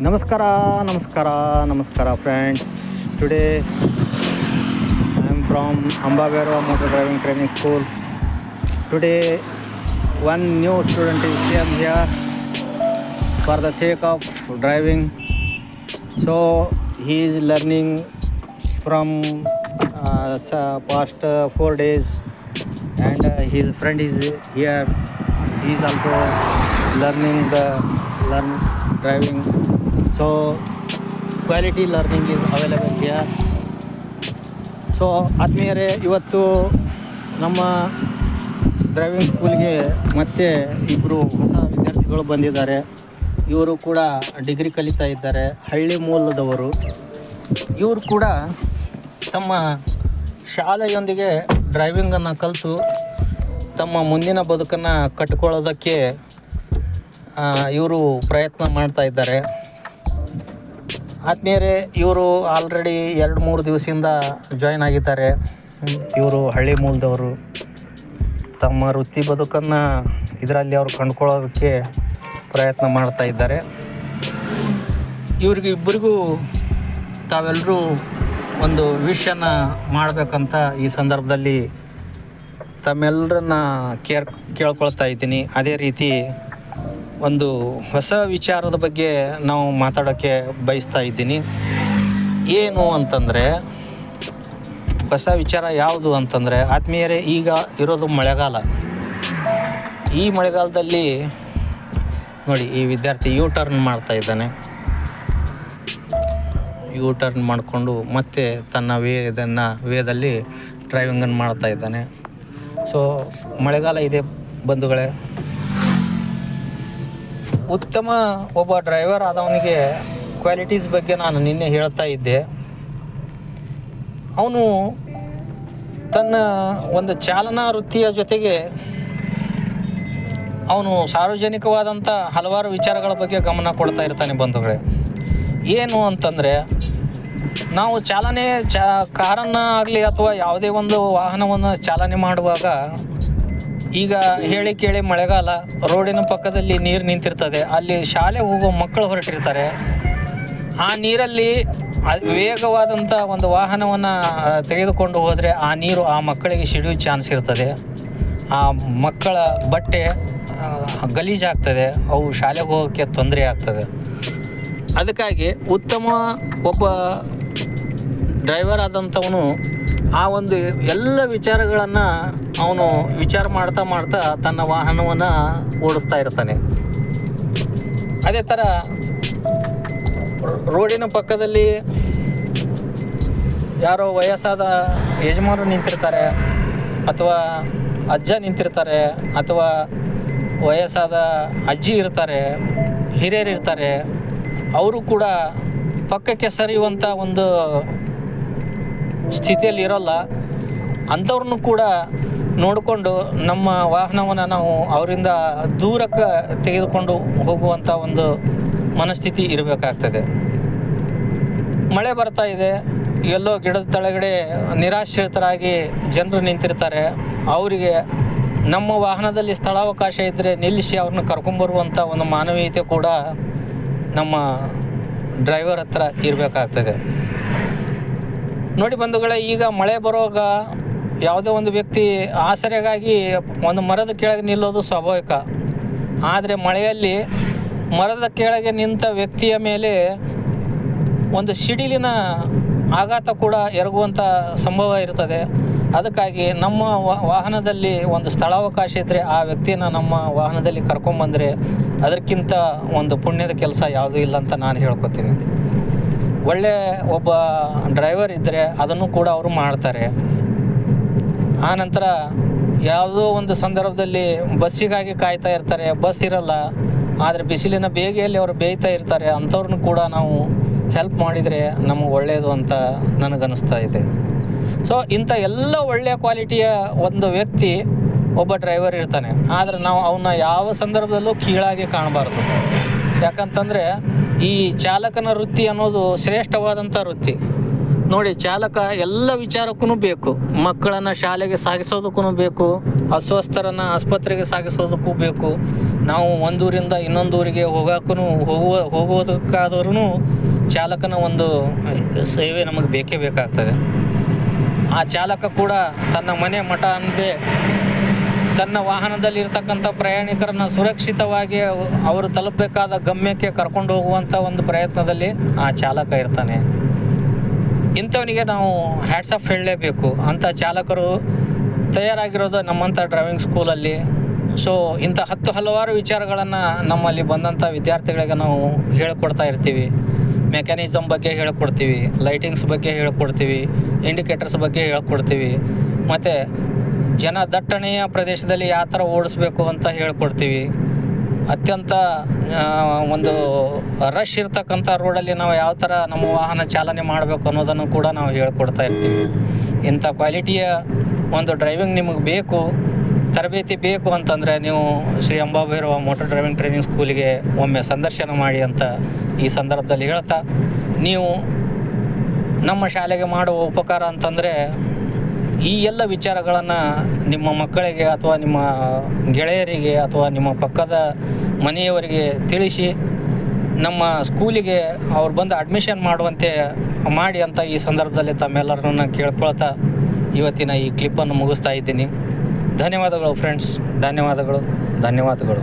Namaskara friends. Today I am from Ambavero Motor Driving Training School. Today one new student is came here for the sake of driving. So he is learning from past 4 days, and his friend is here. He is also learn driving. So quality learning is available here. So ಆತ್ಮೀಯರೇ, ಇವತ್ತು ನಮ್ಮ driving ಸ್ಕೂಲ್ಗೆ ಮತ್ತೆ ಇಬ್ಬರು ಹೊಸ ವಿದ್ಯಾರ್ಥಿಗಳು ಬಂದಿದ್ದಾರೆ. ಇವರು ಕೂಡ ಡಿಗ್ರಿ ಕಲಿತಾ ಇದ್ದಾರೆ, ಹಳ್ಳಿ ಮೂಲದವರು. ಇವರು ಕೂಡ ತಮ್ಮ ಶಾಲೆಯೊಂದಿಗೆ ಡ್ರೈವಿಂಗನ್ನು ಕಲಿತು ತಮ್ಮ ಮುಂದಿನ ಬದುಕನ್ನು ಕಟ್ಟಿಕೊಳ್ಳೋದಕ್ಕೆ ಇವರು ಪ್ರಯತ್ನ ಮಾಡ್ತಾ ಇದ್ದಾರೆ. ಆತ್ಮೀಯರೇ, ಇವರು ಆಲ್ರೆಡಿ 2-3 ದಿವಸದಿಂದ ಜಾಯ್ನ್ ಆಗಿದ್ದಾರೆ. ಇವರು ಹಳ್ಳಿ ಮೂಲದವರು. ತಮ್ಮ ವೃತ್ತಿ ಬದುಕನ್ನು ಇದರಲ್ಲಿ ಅವರು ಕಂಡುಕೊಳ್ಳೋದಕ್ಕೆ ಪ್ರಯತ್ನ ಮಾಡ್ತಾ ಇದ್ದಾರೆ. ಇಬ್ಬರಿಗೂ ತಾವೆಲ್ಲರೂ ಒಂದು ವಿಷಯನ ಮಾಡಬೇಕಂತ ಈ ಸಂದರ್ಭದಲ್ಲಿ ತಮ್ಮೆಲ್ಲರನ್ನ ಕೇಳ್ಕೊಳ್ತಾ ಇದ್ದೀನಿ. ಅದೇ ರೀತಿ ಒಂದು ಹೊಸ ವಿಚಾರದ ಬಗ್ಗೆ ನಾವು ಮಾತಾಡೋಕ್ಕೆ ಬಯಸ್ತಾ ಇದ್ದೀನಿ. ಏನು ಅಂತಂದರೆ, ಹೊಸ ವಿಚಾರ ಯಾವುದು ಅಂತಂದರೆ, ಆತ್ಮೀಯರೇ, ಈಗ ಇರೋದು ಮಳೆಗಾಲ. ಈ ಮಳೆಗಾಲದಲ್ಲಿ ನೋಡಿ, ಈ ವಿದ್ಯಾರ್ಥಿ ಯೂ ಟರ್ನ್ ಮಾಡ್ತಾ ಇದ್ದಾನೆ. ಯೂ ಟರ್ನ್ ಮಾಡಿಕೊಂಡು ಮತ್ತೆ ತನ್ನ ವೇದಲ್ಲಿ ಡ್ರೈವಿಂಗನ್ನು ಮಾಡ್ತಾ ಇದ್ದಾನೆ. ಸೊ ಮಳೆಗಾಲ ಇದೆ ಬಂಧುಗಳೇ. ಉತ್ತಮ ಒಬ್ಬ ಡ್ರೈವರ್ ಆದವನಿಗೆ ಕ್ವಾಲಿಟೀಸ್ ಬಗ್ಗೆ ನಾನು ನಿನ್ನೆ ಹೇಳ್ತಾ ಇದ್ದೆ. ಅವನು ತನ್ನ ಒಂದು ಚಾಲನಾ ವೃತ್ತಿಯ ಜೊತೆಗೆ ಅವನು ಸಾರ್ವಜನಿಕವಾದಂಥ ಹಲವಾರು ವಿಚಾರಗಳ ಬಗ್ಗೆ ಗಮನ ಕೊಡ್ತಾ ಇರ್ತಾನೆ ಬಂಧುಗಳೇ. ಏನು ಅಂತಂದರೆ, ನಾವು ಕಾರನ್ನು ಆಗಲಿ ಅಥವಾ ಯಾವುದೇ ಒಂದು ವಾಹನವನ್ನು ಚಾಲನೆ ಮಾಡುವಾಗ, ಈಗ ಹೇಳಿ ಕೇಳಿ ಮಳೆಗಾಲ, ರೋಡಿನ ಪಕ್ಕದಲ್ಲಿ ನೀರು ನಿಂತಿರ್ತದೆ. ಅಲ್ಲಿ ಶಾಲೆ ಹೋಗೋ ಮಕ್ಕಳು ಹೊರಟಿರ್ತಾರೆ. ಆ ನೀರಲ್ಲಿ ವೇಗವಾದಂಥ ಒಂದು ವಾಹನವನ್ನು ತೆಗೆದುಕೊಂಡು ಹೋದರೆ ಆ ನೀರು ಆ ಮಕ್ಕಳಿಗೆ ಸಿಡಿಯೋ ಚಾನ್ಸ್ ಇರ್ತದೆ. ಆ ಮಕ್ಕಳ ಬಟ್ಟೆ ಗಲೀಜಾಗ್ತದೆ, ಅವು ಶಾಲೆಗೆ ಹೋಗೋಕ್ಕೆ ತೊಂದರೆ ಆಗ್ತದೆ. ಅದಕ್ಕಾಗಿ ಉತ್ತಮ ಒಬ್ಬ ಡ್ರೈವರ್ ಆದಂಥವನು ಆ ಒಂದು ಎಲ್ಲ ವಿಚಾರಗಳನ್ನು ಅವನು ವಿಚಾರ ಮಾಡ್ತಾ ತನ್ನ ವಾಹನವನ್ನು ಓಡಿಸ್ತಾ ಇರ್ತಾನೆ. ಅದೇ ಥರ ರೋಡಿನ ಪಕ್ಕದಲ್ಲಿ ಯಾರೋ ವಯಸ್ಸಾದ ಯಜಮಾನರು ನಿಂತಿರ್ತಾರೆ, ಅಥವಾ ಅಜ್ಜ ನಿಂತಿರ್ತಾರೆ, ಅಥವಾ ವಯಸ್ಸಾದ ಅಜ್ಜಿ ಇರ್ತಾರೆ, ಹಿರಿಯರು ಇರ್ತಾರೆ. ಅವರು ಕೂಡ ಪಕ್ಕಕ್ಕೆ ಸರಿಯುವಂಥ ಒಂದು ಸ್ಥಿತಿಯಲ್ಲಿ ಇರೋಲ್ಲ. ಅಂಥವ್ರನ್ನೂ ಕೂಡ ನೋಡಿಕೊಂಡು ನಮ್ಮ ವಾಹನವನ್ನು ನಾವು ಅವರಿಂದ ದೂರಕ್ಕೆ ತೆಗೆದುಕೊಂಡು ಹೋಗುವಂಥ ಒಂದು ಮನಸ್ಥಿತಿ ಇರಬೇಕಾಗ್ತದೆ. ಮಳೆ ಬರ್ತಾ ಇದೆ, ಎಲ್ಲೋ ಗಿಡದ ಕೆಳಗಡೆ ನಿರಾಶ್ರಿತರಾಗಿ ಜನರು ನಿಂತಿರ್ತಾರೆ. ಅವರಿಗೆ ನಮ್ಮ ವಾಹನದಲ್ಲಿ ಸ್ಥಳಾವಕಾಶ ಇದ್ದರೆ ನಿಲ್ಲಿಸಿ ಅವ್ರನ್ನ ಕರ್ಕೊಂಬರುವಂಥ ಒಂದು ಮಾನವೀಯತೆ ಕೂಡ ನಮ್ಮ ಡ್ರೈವರ್ ಹತ್ರ ಇರಬೇಕಾಗ್ತದೆ. ನೋಡಿ ಬಂಧುಗಳೇ, ಈಗ ಮಳೆ ಬರುವಾಗ ಯಾವುದೇ ಒಂದು ವ್ಯಕ್ತಿ ಆಸರೆಗಾಗಿ ಒಂದು ಮರದ ಕೆಳಗೆ ನಿಲ್ಲೋದು ಸ್ವಾಭಾವಿಕ. ಆದರೆ ಮಳೆಯಲ್ಲಿ ಮರದ ಕೆಳಗೆ ನಿಂತ ವ್ಯಕ್ತಿಯ ಮೇಲೆ ಒಂದು ಸಿಡಿಲಿನ ಆಘಾತ ಕೂಡ ಎರಗುವಂಥ ಸಂಭವ ಇರ್ತದೆ. ಅದಕ್ಕಾಗಿ ನಮ್ಮ ವಾಹನದಲ್ಲಿ ಒಂದು ಸ್ಥಳಾವಕಾಶ ಇದ್ದರೆ ಆ ವ್ಯಕ್ತಿಯನ್ನು ನಮ್ಮ ವಾಹನದಲ್ಲಿ ಕರ್ಕೊಂಬಂದರೆ ಅದಕ್ಕಿಂತ ಒಂದು ಪುಣ್ಯದ ಕೆಲಸ ಯಾವುದೂ ಇಲ್ಲ ಅಂತ ನಾನು ಹೇಳ್ಕೊತೀನಿ. ಒಳ್ಳೆಯ ಒಬ್ಬ ಡ್ರೈವರ್ ಇದ್ದರೆ ಅದನ್ನು ಕೂಡ ಅವರು ಮಾಡ್ತಾರೆ. ಆನಂತರ ಯಾವುದೋ ಒಂದು ಸಂದರ್ಭದಲ್ಲಿ ಬಸ್ಸಿಗಾಗಿ ಕಾಯ್ತಾ ಇರ್ತಾರೆ, ಬಸ್ ಇರಲ್ಲ, ಆದರೆ ಬಿಸಿಲಿನ ಬೇಗೆಯಲ್ಲಿ ಅವರು ಬೇಯ್ತಾ ಇರ್ತಾರೆ. ಅಂಥವ್ರನ್ನೂ ಕೂಡ ನಾವು ಹೆಲ್ಪ್ ಮಾಡಿದರೆ ನಮಗೆ ಒಳ್ಳೆಯದು ಅಂತ ನನಗನ್ನಿಸ್ತಾ ಇದೆ. ಸೊ ಇಂಥ ಎಲ್ಲ ಒಳ್ಳೆಯ ಕ್ವಾಲಿಟಿಯ ಒಂದು ವ್ಯಕ್ತಿ ಒಬ್ಬ ಡ್ರೈವರ್ ಇರ್ತಾನೆ. ಆದರೆ ನಾವು ಅವನ್ನ ಯಾವ ಸಂದರ್ಭದಲ್ಲೂ ಕೀಳಾಗಿ ಕಾಣಬಾರ್ದು. ಯಾಕಂತಂದರೆ ಈ ಚಾಲಕನ ವೃತ್ತಿ ಅನ್ನೋದು ಶ್ರೇಷ್ಠವಾದಂಥ ವೃತ್ತಿ. ನೋಡಿ, ಚಾಲಕ ಎಲ್ಲ ವಿಚಾರಕ್ಕೂ ಬೇಕು. ಮಕ್ಕಳನ್ನು ಶಾಲೆಗೆ ಸಾಗಿಸೋದಕ್ಕೂ ಬೇಕು, ಅಸ್ವಸ್ಥರನ್ನು ಆಸ್ಪತ್ರೆಗೆ ಸಾಗಿಸೋದಕ್ಕೂ ಬೇಕು, ನಾವು ಒಂದೂರಿಂದ ಇನ್ನೊಂದೂರಿಗೆ ಹೋಗೋದಕ್ಕಾದ್ರೂ ಚಾಲಕನ ಒಂದು ಸೇವೆ ನಮಗೆ ಬೇಕೇ ಬೇಕಾಗ್ತದೆ. ಆ ಚಾಲಕ ಕೂಡ ತನ್ನ ಮನೆ ಮಠ ಅನ್ನದೆ ತನ್ನ ವಾಹನದಲ್ಲಿರ್ತಕ್ಕಂಥ ಪ್ರಯಾಣಿಕರನ್ನು ಸುರಕ್ಷಿತವಾಗಿ ಅವರು ತಲುಪಬೇಕಾದ ಗಮ್ಯಕ್ಕೆ ಕರ್ಕೊಂಡು ಹೋಗುವಂಥ ಒಂದು ಪ್ರಯತ್ನದಲ್ಲಿ ಆ ಚಾಲಕ ಇರ್ತಾನೆ. ಇಂಥವನಿಗೆ ನಾವು ಹ್ಯಾಟ್ಸ್ ಆಫ್ ಹೇಳಲೇಬೇಕು. ಅಂಥ ಚಾಲಕರು ತಯಾರಾಗಿರೋದು ನಮ್ಮಂಥ ಡ್ರೈವಿಂಗ್ ಸ್ಕೂಲಲ್ಲಿ. ಸೊ ಇಂಥ ಹಲವಾರು ವಿಚಾರಗಳನ್ನು ನಮ್ಮಲ್ಲಿ ಬಂದಂಥ ವಿದ್ಯಾರ್ಥಿಗಳಿಗೆ ನಾವು ಹೇಳಿಕೊಡ್ತಾ ಇರ್ತೀವಿ. ಮೆಕ್ಯಾನಿಸಮ್ ಬಗ್ಗೆ ಹೇಳ್ಕೊಡ್ತೀವಿ, ಲೈಟಿಂಗ್ಸ್ ಬಗ್ಗೆ ಹೇಳ್ಕೊಡ್ತೀವಿ, ಇಂಡಿಕೇಟರ್ಸ್ ಬಗ್ಗೆ ಹೇಳ್ಕೊಡ್ತೀವಿ, ಮತ್ತು ಜನ ದಟ್ಟಣೆಯ ಪ್ರದೇಶದಲ್ಲಿ ಯಾವ ಥರ ಓಡಿಸ್ಬೇಕು ಅಂತ ಹೇಳ್ಕೊಡ್ತೀವಿ. ಅತ್ಯಂತ ಒಂದು ರಶ್ ಇರ್ತಕ್ಕಂಥ ರೋಡಲ್ಲಿ ನಾವು ಯಾವ ಥರ ನಮ್ಮ ವಾಹನ ಚಾಲನೆ ಮಾಡಬೇಕು ಅನ್ನೋದನ್ನು ಕೂಡ ನಾವು ಹೇಳ್ಕೊಡ್ತಾ ಇರ್ತೀವಿ. ಇಂಥ ಕ್ವಾಲಿಟಿಯ ಒಂದು ಡ್ರೈವಿಂಗ್ ನಿಮಗೆ ಬೇಕು, ತರಬೇತಿ ಬೇಕು ಅಂತಂದರೆ ನೀವು ಶ್ರೀ ಅಂಬಾಭೈರವ ಮೋಟರ್ ಡ್ರೈವಿಂಗ್ ಟ್ರೈನಿಂಗ್ ಸ್ಕೂಲಿಗೆ ಒಮ್ಮೆ ಸಂದರ್ಶನ ಮಾಡಿ ಅಂತ ಈ ಸಂದರ್ಭದಲ್ಲಿ ಹೇಳ್ತಾ, ನೀವು ನಮ್ಮ ಶಾಲೆಗೆ ಮಾಡುವ ಉಪಕಾರ ಅಂತಂದರೆ ಈ ಎಲ್ಲ ವಿಚಾರಗಳನ್ನು ನಿಮ್ಮ ಮಕ್ಕಳಿಗೆ ಅಥವಾ ನಿಮ್ಮ ಗೆಳೆಯರಿಗೆ ಅಥವಾ ನಿಮ್ಮ ಪಕ್ಕದ ಮನೆಯವರಿಗೆ ತಿಳಿಸಿ ನಮ್ಮ ಸ್ಕೂಲಿಗೆ ಅವ್ರು ಬಂದು ಅಡ್ಮಿಷನ್ ಮಾಡುವಂತೆ ಮಾಡಿ ಅಂತ ಈ ಸಂದರ್ಭದಲ್ಲಿ ತಮ್ಮೆಲ್ಲರನ್ನ ಕೇಳ್ಕೊಳ್ತಾ ಇವತ್ತಿನ ಈ ಕ್ಲಿಪ್ಪನ್ನು ಮುಗಿಸ್ತಾ ಇದ್ದೀನಿ. ಧನ್ಯವಾದಗಳು ಫ್ರೆಂಡ್ಸ್, ಧನ್ಯವಾದಗಳು.